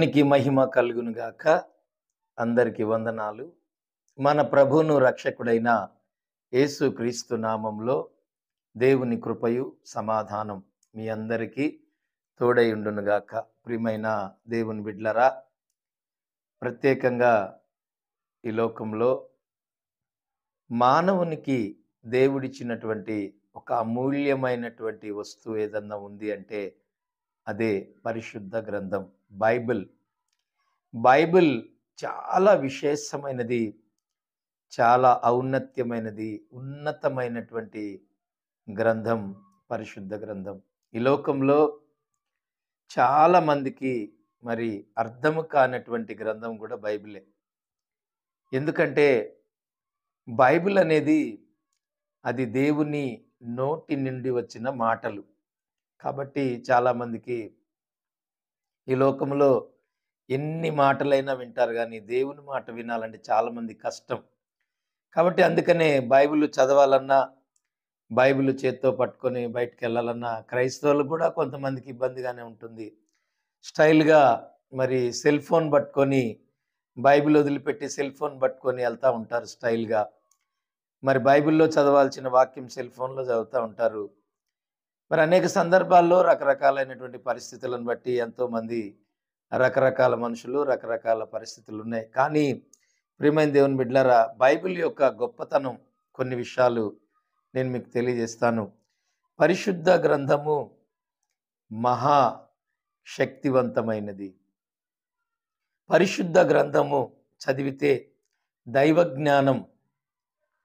దేవునికి మహిమ కలుగును గాక. అందరికి వందనాలు. మన ప్రభువును రక్షకుడైన యేసుక్రీస్తు నామంలో దేవుని కృపయు సమాధానం మీ అందరికీ తోడై ఉండును గాక. ప్రియమైన దేవుని బిడ్డలారా, ప్రత్యేకంగా ఈ లోకంలో మానవునికి దేవుడిచ్చినటువంటి ఒక అమూల్యమైనటువంటి వస్తువు ఏదన్నా ఉంది అంటే అదే పరిశుద్ధ గ్రంథం బైబిల్. బైబిల్ చాలా విశేషమైనది, చాలా ఔన్నత్యమైనది, ఉన్నతమైనటువంటి గ్రంథం పరిశుద్ధ గ్రంథం. ఈ లోకంలో చాలా మందికి మరి అర్థము కానటువంటి గ్రంథం కూడా బైబిలే. ఎందుకంటే బైబిల్ అనేది అది దేవుని నోటి నుండి వచ్చిన మాటలు. కాబట్టి చాలామందికి ఈ లోకంలో ఎన్ని మాటలైనా వింటారు, కానీ దేవుని మాట వినాలంటే చాలామంది కష్టం. కాబట్టి అందుకనే బైబిల్ చదవాలన్నా, బైబిల్ చేత్తో పట్టుకొని బయటికి వెళ్ళాలన్నా క్రైస్తవులు కూడా కొంతమందికి ఇబ్బందిగానే ఉంటుంది. స్టైల్గా మరి సెల్ ఫోన్ పట్టుకొని, బైబిల్ వదిలిపెట్టి సెల్ ఫోన్ పట్టుకొని వెళ్తూ ఉంటారు స్టైల్గా. మరి బైబిల్లో చదవాల్సిన వాక్యం సెల్ ఫోన్లో చదువుతూ ఉంటారు. మరి అనేక సందర్భాల్లో రకరకాలైనటువంటి పరిస్థితులను బట్టి ఎంతోమంది రకరకాల మనుషులు, రకరకాల పరిస్థితులు ఉన్నాయి. కానీ ప్రియమైన దేవుని బిడ్డలారా, బైబిల్ యొక్క గొప్పతనం కొన్ని విషయాలు నేను మీకు తెలియజేస్తాను. పరిశుద్ధ గ్రంథము మహా శక్తివంతమైనది. పరిశుద్ధ గ్రంథము చదివితే దైవ జ్ఞానం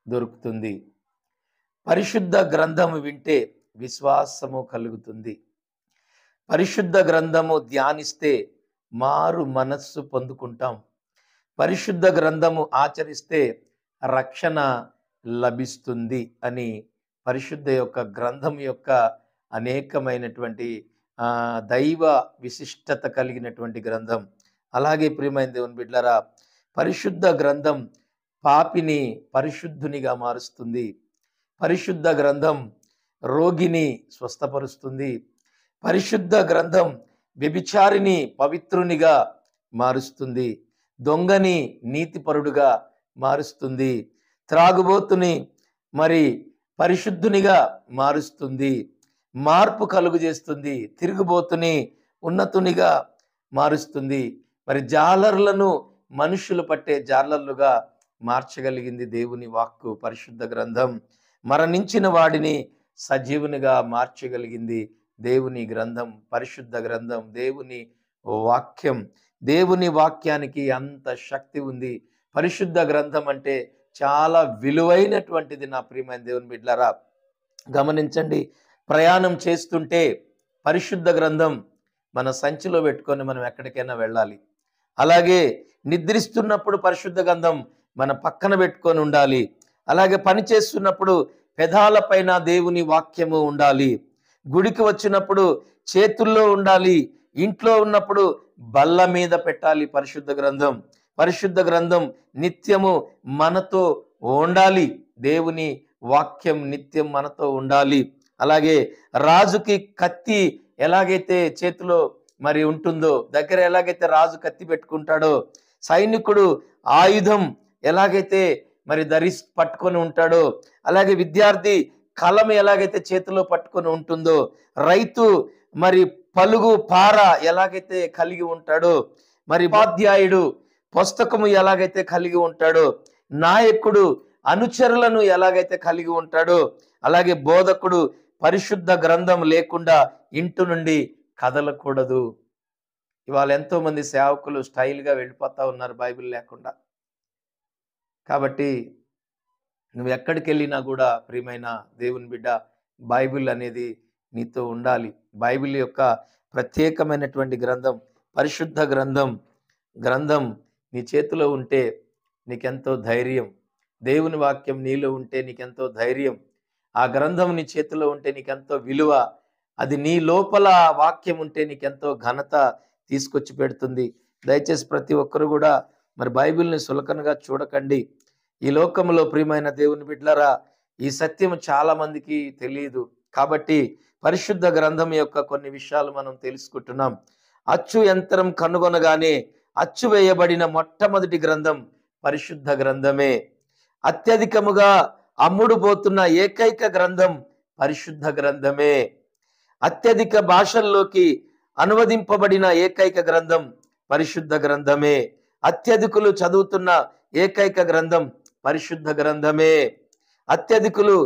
దొరుకుతుంది. పరిశుద్ధ గ్రంథము వింటే విశ్వాసము కలుగుతుంది. పరిశుద్ధ గ్రంథము ధ్యానిస్తే మారు మనస్సు పొందుకుంటాం. పరిశుద్ధ గ్రంథము ఆచరిస్తే రక్షణ లభిస్తుంది అని పరిశుద్ధ యొక్క గ్రంథం యొక్క అనేకమైనటువంటి దైవ విశిష్టత కలిగినటువంటి గ్రంథం. అలాగే ప్రియమైన దేవుని బిడ్డలారా, పరిశుద్ధ గ్రంథం పాపిని పరిశుద్ధునిగా మారుస్తుంది. పరిశుద్ధ గ్రంథం రోగిని స్వస్థపరుస్తుంది. పరిశుద్ధ గ్రంథం వ్యభిచారిని పవిత్రునిగా మారుస్తుంది. దొంగని నీతిపరుడుగా మారుస్తుంది. త్రాగుబోతుని మరి పరిశుద్ధునిగా మారుస్తుంది. మార్పు కలుగు చేస్తుంది. తిరుగుబోతుని ఉన్నతునిగా మారుస్తుంది. మరి జాలర్లను మనుషులు పట్టే జాలర్లుగా మార్చగలిగింది దేవుని వాక్కు. పరిశుద్ధ గ్రంథం మరణించిన వాడిని సజీవునిగా మార్చగలిగింది దేవుని గ్రంథం, పరిశుద్ధ గ్రంథం, దేవుని వాక్యం. దేవుని వాక్యానికి అంత శక్తి ఉంది. పరిశుద్ధ గ్రంథం అంటే చాలా విలువైనటువంటిది. నా ప్రియమైన దేవుని బిడ్డలారా, గమనించండి. ప్రయాణం చేస్తుంటే పరిశుద్ధ గ్రంథం మన సంచిలో పెట్టుకొని మనం ఎక్కడికైనా వెళ్ళాలి. అలాగే నిద్రిస్తున్నప్పుడు పరిశుద్ధ గ్రంథం మన పక్కన పెట్టుకొని ఉండాలి. అలాగే పని చేస్తున్నప్పుడు పెదాలపైన దేవుని వాక్యము ఉండాలి. గుడికి వచ్చినప్పుడు చేతుల్లో ఉండాలి. ఇంట్లో ఉన్నప్పుడు బల్ల మీద పెట్టాలి పరిశుద్ధ గ్రంథం. పరిశుద్ధ గ్రంథం నిత్యము మనతో ఉండాలి. దేవుని వాక్యం నిత్యం మనతో ఉండాలి. అలాగే రాజుకి కత్తి ఎలాగైతే చేతిలో మరి ఉంటుందో, దగ్గర ఎలాగైతే రాజు కత్తి పెట్టుకుంటాడో, సైనికుడు ఆయుధం ఎలాగైతే మరి పట్టుకొని ఉంటాడో, అలాగే విద్యార్థి కలం ఎలాగైతే చేతిలో పట్టుకొని ఉంటుందో, రైతు మరి పలుగు పార ఎలాగైతే కలిగి ఉంటాడో, మరి ఉపాధ్యాయుడు పుస్తకము ఎలాగైతే కలిగి ఉంటాడో, నాయకుడు అనుచరులను ఎలాగైతే కలిగి ఉంటాడో, అలాగే బోధకుడు పరిశుద్ధ గ్రంథం లేకుండా ఇంటి నుండి కదలకూడదు. ఇవాళ ఎంతో మంది సేవకులు స్టైల్గా వెళ్ళిపోతా ఉన్నారు బైబిల్ లేకుండా. కాబట్టి నువ్వు ఎక్కడికి వెళ్ళినా కూడా ప్రియమైన దేవుని బిడ్డ, బైబిల్ అనేది నీతో ఉండాలి. బైబిల్ యొక్క ప్రత్యేకమైనటువంటి గ్రంథం పరిశుద్ధ గ్రంథం నీ చేతిలో ఉంటే నీకెంతో ధైర్యం. దేవుని వాక్యం నీలో ఉంటే నీకెంతో ధైర్యం. ఆ గ్రంథం నీ చేతిలో ఉంటే నీకెంతో విలువ. అది నీ లోపల వాక్యం ఉంటే నీకెంతో ఘనత తీసుకొచ్చి పెడుతుంది. దయచేసి ప్రతి ఒక్కరు కూడా మరి బైబిల్ని సులకనగా చూడకండి. ఈ లోకంలో ప్రియమైన దేవుని బిడ్డలారా, ఈ సత్యం చాలా మందికి తెలియదు. కాబట్టి పరిశుద్ధ గ్రంథం యొక్క కొన్ని విషయాలు మనం తెలుసుకుంటున్నాం. అచ్చు యంత్రం కనుగొనగానే అచ్చు వేయబడిన మొట్టమొదటి గ్రంథం పరిశుద్ధ గ్రంథమే. అత్యధికముగా అమ్ముడుపోతున్న ఏకైక గ్రంథం పరిశుద్ధ గ్రంథమే. అత్యధిక భాషల్లోకి అనువదింపబడిన ఏకైక గ్రంథం పరిశుద్ధ గ్రంథమే. అత్యధికులు చదువుతున్న ఏకైక గ్రంథం పరిశుద్ధ గ్రంథమే. అత్యధికులు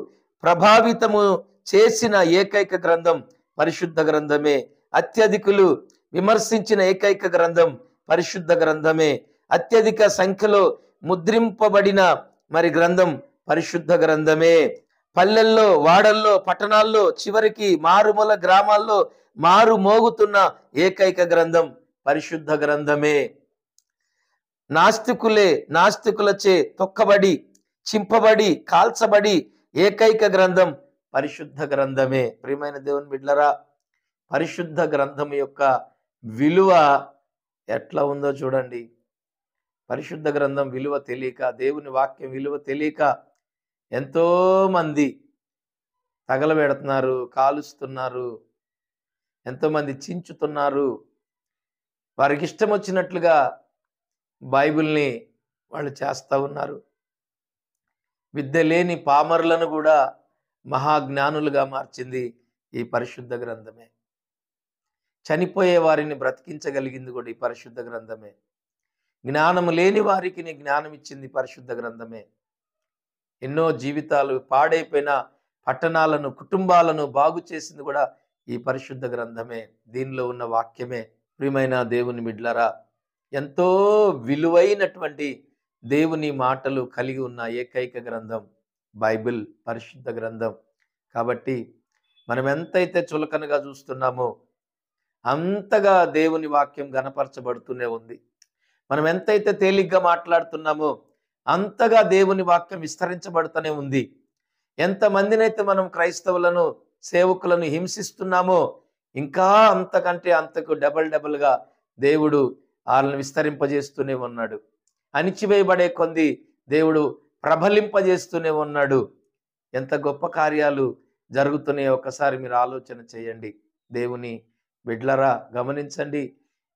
ప్రభావితము చేసిన ఏకైక గ్రంథం పరిశుద్ధ గ్రంథమే. అత్యధికులు విమర్శించిన ఏకైక గ్రంథం పరిశుద్ధ గ్రంథమే. అత్యధిక సంఖ్యలో ముద్రింపబడిన గ్రంథం పరిశుద్ధ గ్రంథమే. పల్లెల్లో, వాడల్లో, పట్టణాల్లో, చివరికి మారుమూల గ్రామాల్లో మారు మోగుతున్న ఏకైక గ్రంథం పరిశుద్ధ గ్రంథమే. నాస్తికులచే తొక్కబడి, చింపబడి, కాల్చబడి ఏకైక గ్రంథం పరిశుద్ధ గ్రంథమే. ప్రియమైన దేవుని బిడ్డలారా, పరిశుద్ధ గ్రంథం యొక్క విలువ ఎట్లా ఉందో చూడండి. పరిశుద్ధ గ్రంథం విలువ తెలియక, దేవుని వాక్యం విలువ తెలియక ఎంతో మంది తగలబెడుతున్నారు, కాలుస్తున్నారు, ఎంతోమంది చించుతున్నారు. వారికి ఇష్టం వచ్చినట్లుగా బైబిల్ని వాళ్ళు చేస్తూ ఉన్నారు. విద్య లేని పామరులను కూడా మహాజ్ఞానులుగా మార్చింది ఈ పరిశుద్ధ గ్రంథమే. చనిపోయే వారిని బ్రతికించగలిగింది కూడా ఈ పరిశుద్ధ గ్రంథమే. జ్ఞానము లేని వారికి జ్ఞానం ఇచ్చింది పరిశుద్ధ గ్రంథమే. ఎన్నో జీవితాలు పాడైపోయిన పట్టణాలను, కుటుంబాలను బాగు చేసింది కూడా ఈ పరిశుద్ధ గ్రంథమే. దీనిలో ఉన్న వాక్యమే. ప్రియమైన దేవుని బిడ్డలారా, ఎంతో విలువైనటువంటి దేవుని మాటలు కలిగి ఉన్న ఏకైక గ్రంథం బైబిల్, పరిశుద్ధ గ్రంథం. కాబట్టి మనం ఎంతైతే చులకనగా చూస్తున్నామో అంతగా దేవుని వాక్యం గణపరచబడుతూనే ఉంది. మనం ఎంతైతే తేలిగ్గా మాట్లాడుతున్నామో అంతగా దేవుని వాక్యం విస్తరించబడుతూనే ఉంది. ఎంతమందినైతే మనం క్రైస్తవులను, సేవకులను హింసిస్తున్నామో ఇంకా అంతకంటే అంతకు డబల్గా దేవుడు వాళ్ళని విస్తరింపజేస్తూనే ఉన్నాడు. అణిచివేయబడే కొంది దేవుడు ప్రబలింపజేస్తూనే ఉన్నాడు. ఎంత గొప్ప కార్యాలు జరుగుతున్నాయో ఒకసారి మీరు ఆలోచన చేయండి. దేవుని బిడ్డలారా, గమనించండి.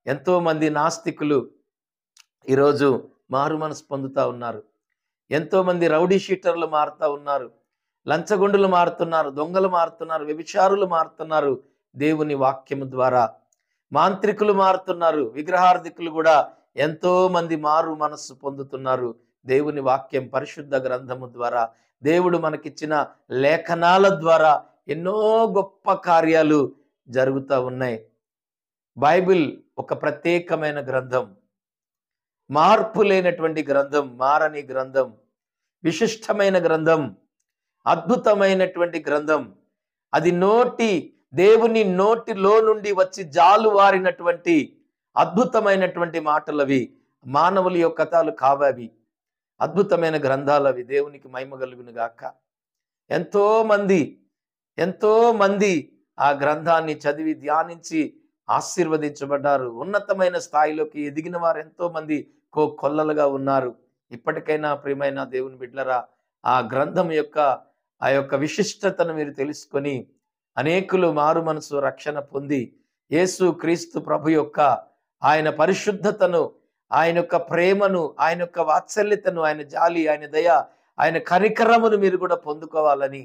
ఎంతోమంది నాస్తికులు ఈరోజు మారు మనసు పొందుతూ ఉన్నారు. ఎంతోమంది రౌడీ షీటర్లు మారుతూ ఉన్నారు, లంచగొండులు మారుతున్నారు, దొంగలు మారుతున్నారు, వ్యభిచారులు మారుతున్నారు దేవుని వాక్యము ద్వారా. మాంత్రికులు మారుతున్నారు, విగ్రహార్థికులు కూడా ఎంతో మంది మారు మనస్సు పొందుతున్నారు దేవుని వాక్యం, పరిశుద్ధ గ్రంథము ద్వారా. దేవుడు మనకిచ్చిన లేఖనాల ద్వారా ఎన్నో గొప్ప కార్యాలు జరుగుతూ ఉన్నాయి. బైబిల్ ఒక ప్రత్యేకమైన గ్రంథం, మార్పు లేనటువంటి గ్రంథం, మారని గ్రంథం, విశిష్టమైన గ్రంథం, అద్భుతమైనటువంటి గ్రంథం. అది దేవుని నోటిలో నుండి వచ్చి జాలువారినటువంటి అద్భుతమైనటువంటి మాటలవి. మానవుల యొక్క కథలు కావవి, అద్భుతమైన గ్రంథాలవి. దేవునికి మహిమ కలుగును గాక. ఎంతో మంది ఆ గ్రంథాన్ని చదివి ధ్యానించి ఆశీర్వదించబడ్డారు. ఉన్నతమైన స్థాయిలోకి ఎదిగిన వారు ఎంతో మంది కొల్లలుగా ఉన్నారు. ఇప్పటికైనా ప్రియమైన దేవుని బిడ్డలారా, ఆ గ్రంథం యొక్క ఆ యొక్క విశిష్టతను మీరు తెలుసుకొని అనేకులు మారు మనసు రక్షణ పొంది యేసు క్రీస్తు ప్రభు యొక్క ఆయన పరిశుద్ధతను, ఆయన యొక్క ప్రేమను, ఆయన యొక్క వాత్సల్యతను, ఆయన జాలి, ఆయన దయ, ఆయన కనికరమును మీరు కూడా పొందుకోవాలని,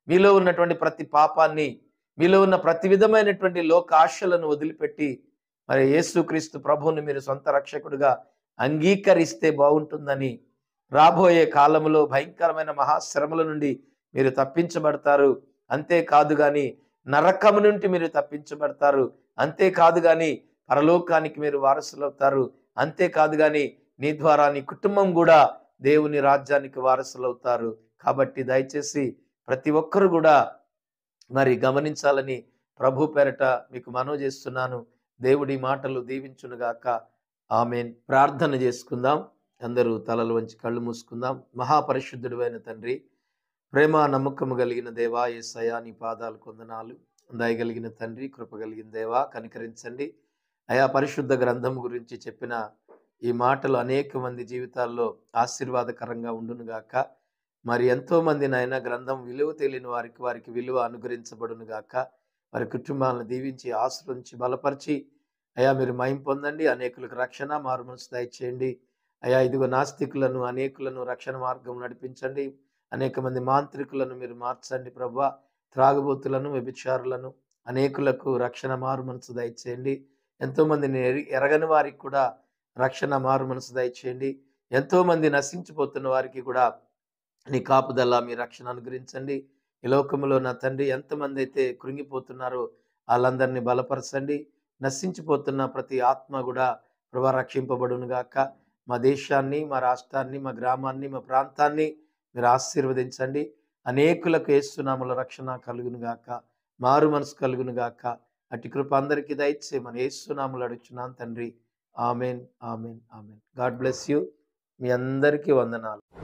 మీలో ఉన్నటువంటి ప్రతి పాపాన్ని, మీలో ఉన్న ప్రతి విధమైనటువంటి లోక ఆశలను వదిలిపెట్టి యేసు క్రీస్తు ప్రభువుని మీరు సొంత రక్షకుడిగా అంగీకరిస్తే బాగుంటుందని, రాబోయే కాలంలో భయంకరమైన మహాశ్రమల నుండి మీరు తప్పించబడతారు. అంతేకాదు కానీ నరకము నుండి మీరు తప్పించబడతారు. అంతేకాదు కానీ పరలోకానికి మీరు వారసులవుతారు. అంతేకాదు కానీ నీ ద్వారా నీ కుటుంబం కూడా దేవుని రాజ్యానికి వారసులవుతారు. కాబట్టి దయచేసి ప్రతి ఒక్కరు కూడా గమనించాలని ప్రభు పేరట మీకు మనవి చేస్తున్నాను. దేవుడి మాటలు దీవించునుగాక. ఆమేన్. ప్రార్థన చేసుకుందాం. అందరూ తలలు వంచి కళ్ళు మూసుకుందాం. మహాపరిశుద్ధుడైన తండ్రి, ప్రేమ నమ్మకము కలిగిన దేవా, యేసయ్యా నీ పాదాలు కొందనాలు. దయగలిగిన తండ్రి, కృప కలిగిన దేవా, కనికరించండి అయా. పరిశుద్ధ గ్రంథం గురించి చెప్పిన ఈ మాటలు అనేక మంది జీవితాల్లో ఆశీర్వాదకరంగా ఉండునుగాక. ఎంతో మంది నాయన గ్రంథం విలువ తెలియని వారికి విలువ అనుగ్రహించబడునుగాక. వారి కుటుంబాలను దీవించి ఆశ్రయించి బలపరిచి అయ్యా మీరు మహిమ పొందండి. అనేకులకు రక్షణ, మారుమనసు దయచేయండి. అయ్యా ఇదిగో నాస్తికులను, అనేకులను రక్షణ మార్గం నడిపించండి. అనేక మంది మాంత్రికులను మీరు మార్చండి ప్రభువా. త్రాగుబోతులను, వ్యభిచారులను అనేకులకు రక్షణ, మారుమనసు దయచేయండి. ఎంతోమందిని ఎరగని వారికి కూడా రక్షణ, మారుమనసు దయచేయండి. ఎంతోమంది నశించిపోతున్న వారికి కూడా నీ కాపుదల, మీ రక్షణ అనుగ్రహించండి. ఈ లోకములో నా తండ్రి ఎంతమంది అయితే కృంగిపోతున్నారో ఆళ్ళందరినీ బలపరచండి. నశించిపోతున్న ప్రతి ఆత్మ కూడా ప్రభా రక్షింపబడును గాక. మా దేశాన్ని, మా రాష్ట్రాన్ని, మా గ్రామాన్ని, మా ప్రాంతాన్ని మీరు ఆశీర్వదించండి. అనేకులకు యేసు నామములో రక్షణ కలుగును గాక. మారు మనసు కలుగును గాక. అట్టి కృప అందరికీ దయచేయమని యేసు నామములో అడుగుచున్నాను తండ్రి. ఆమేన్, ఆమేన్, ఆమేన్. God bless you. మీ అందరికీ వందనాలు.